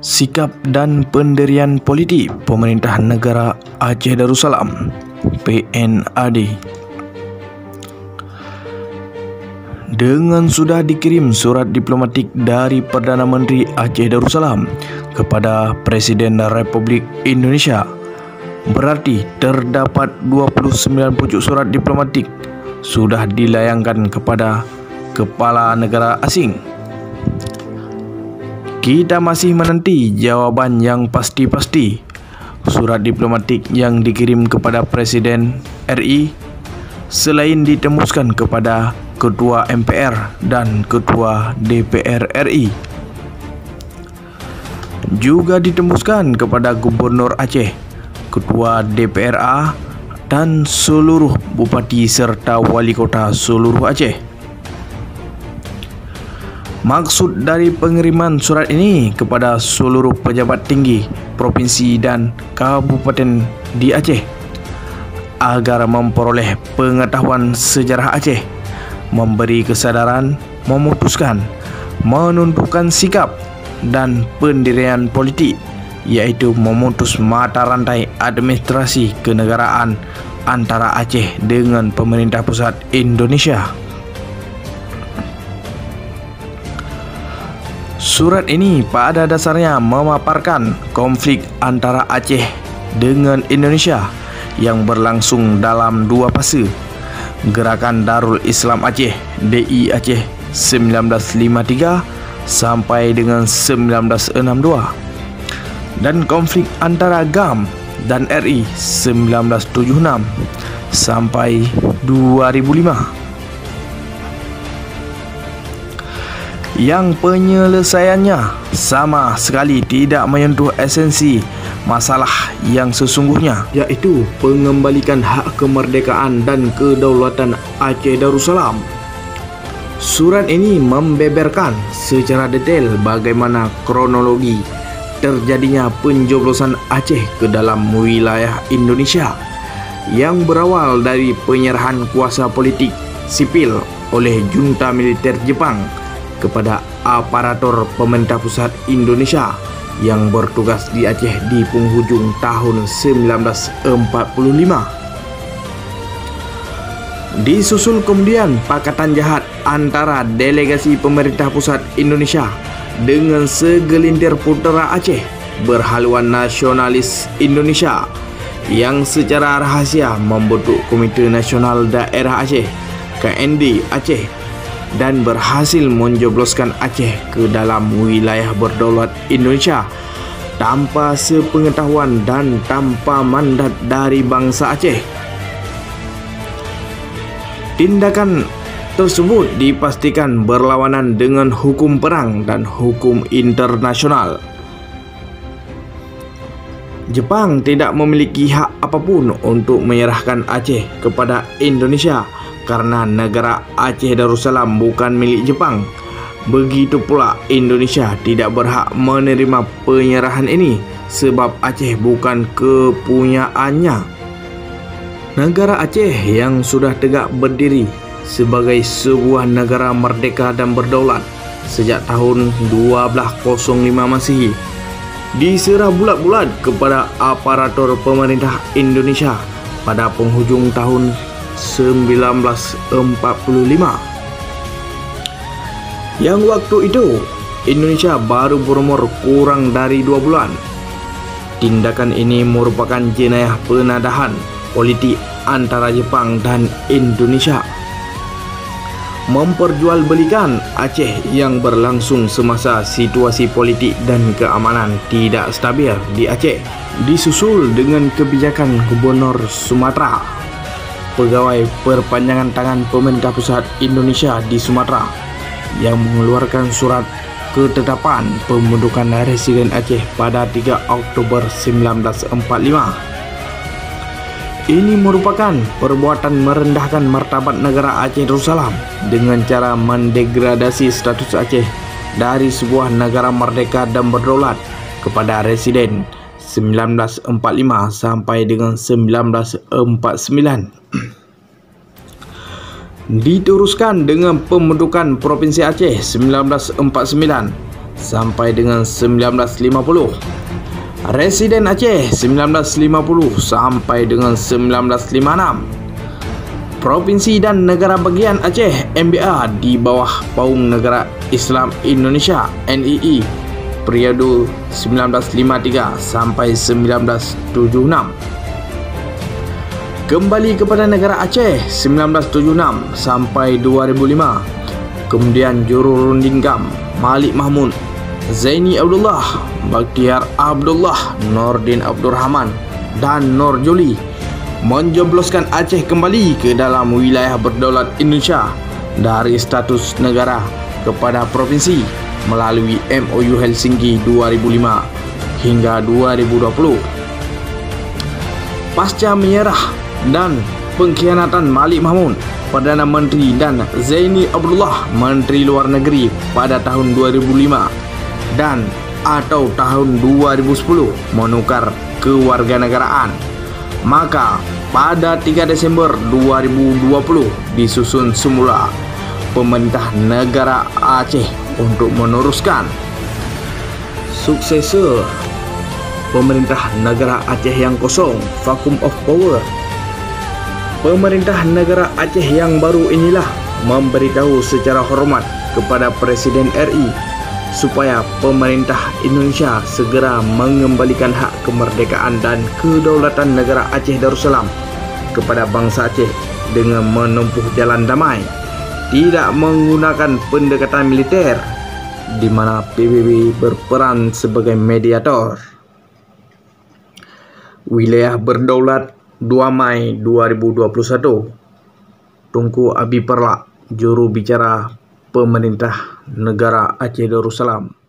Sikap dan pendirian politik Pemerintah Negara Aceh Darussalam (PNAD). Dengan sudah dikirim surat diplomatik dari Perdana Menteri Aceh Darussalam kepada Presiden Republik Indonesia, berarti terdapat 29 pucuk surat diplomatik sudah dilayangkan kepada kepala negara asing. Kita masih menanti jawaban yang pasti-pasti. Surat diplomatik yang dikirim kepada Presiden RI selain ditembuskan kepada Ketua MPR dan Ketua DPR RI, juga ditembuskan kepada Gubernur Aceh, Ketua DPRA dan seluruh bupati serta wali kota seluruh Aceh. Maksud dari pengiriman surat ini kepada seluruh pejabat tinggi provinsi dan kabupaten di Aceh agar memperoleh pengetahuan sejarah Aceh, memberi kesadaran, memutuskan, menentukan sikap dan pendirian politik, yaitu memutus mata rantai administrasi kenegaraan antara Aceh dengan pemerintah pusat Indonesia. Surat ini pada dasarnya memaparkan konflik antara Aceh dengan Indonesia yang berlangsung dalam dua fase: Gerakan Darul Islam Aceh (DI Aceh) 1953 sampai dengan 1962 dan konflik antara GAM dan RI 1976 sampai 2005 yang penyelesaiannya sama sekali tidak menyentuh esensi masalah yang sesungguhnya, yaitu pengembalikan hak kemerdekaan dan kedaulatan Aceh Darussalam. Surat ini membeberkan secara detail bagaimana kronologi terjadinya penjoblosan Aceh ke dalam wilayah Indonesia yang berawal dari penyerahan kuasa politik sipil oleh junta militer Jepang kepada aparatur pemerintah pusat Indonesia yang bertugas di Aceh di penghujung tahun 1945. Disusul kemudian Pakatan Jahat antara delegasi pemerintah pusat Indonesia dengan segelintir putera Aceh berhaluan nasionalis Indonesia yang secara rahasia membentuk Komite Nasional Daerah Aceh (KND) Aceh dan berhasil menjobloskan Aceh ke dalam wilayah berdaulat Indonesia tanpa sepengetahuan dan tanpa mandat dari bangsa Aceh. Tindakan tersebut dipastikan berlawanan dengan hukum perang dan hukum internasional. Jepang tidak memiliki hak apapun untuk menyerahkan Aceh kepada Indonesia karena negara Aceh Darussalam bukan milik Jepang. Begitu pula Indonesia tidak berhak menerima penyerahan ini sebab Aceh bukan kepunyaannya. Negara Aceh yang sudah tegak berdiri sebagai sebuah negara merdeka dan berdaulat sejak tahun 1205 Masehi diserah bulat-bulat kepada aparatur pemerintah Indonesia pada penghujung tahun 1945. Yang waktu itu Indonesia baru berumur kurang dari 2 bulan. Tindakan ini merupakan jenayah penadahan politik antara Jepang dan Indonesia, memperjualbelikan Aceh yang berlangsung semasa situasi politik dan keamanan tidak stabil di Aceh, disusul dengan kebijakan Gubernur Sumatera, pegawai perpanjangan tangan pemerintah pusat Indonesia di Sumatera, yang mengeluarkan surat ketetapan pembentukan Residen Aceh pada 3 Oktober 1945. Ini merupakan perbuatan merendahkan martabat negara Aceh Darussalam dengan cara mendegradasi status Aceh dari sebuah negara merdeka dan berdaulat kepada residen 1945 sampai dengan 1949. Diteruskan dengan pembentukan Provinsi Aceh 1949 sampai dengan 1950. Residen Aceh 1950 sampai dengan 1956. Provinsi dan Negara Bagian Aceh (MBA) di bawah Paung Negara Islam Indonesia (NII) periode 1953 sampai 1976. Kembali kepada negara Aceh 1976 sampai 2005. Kemudian Jururundingam, Malik Mahmud, Zaini Abdullah, Bakhtiar Abdullah, Nordin Abdurrahman dan Nur Joli menjebloskan Aceh kembali ke dalam wilayah berdaulat Indonesia dari status negara kepada provinsi melalui MOU Helsinki 2005 hingga 2020. Pasca menyerah dan pengkhianatan Malik Mahmud, Perdana Menteri, dan Zaini Abdullah, Menteri Luar Negeri pada tahun 2005 dan atau tahun 2010 menukar kewarganegaraan, maka pada 3 Desember 2020 disusun semula pemerintah negara Aceh untuk meneruskan suksesor pemerintah negara Aceh yang kosong, vacuum of power. Pemerintah negara Aceh yang baru inilah memberitahu secara hormat kepada Presiden RI supaya pemerintah Indonesia segera mengembalikan hak kemerdekaan dan kedaulatan negara Aceh Darussalam kepada bangsa Aceh dengan menempuh jalan damai, tidak menggunakan pendekatan militer, di mana PBB berperan sebagai mediator. Wilayah berdaulat 2 Mei 2021. Tunku Abi Perlak, juru bicara pemerintah negara Aceh Darussalam.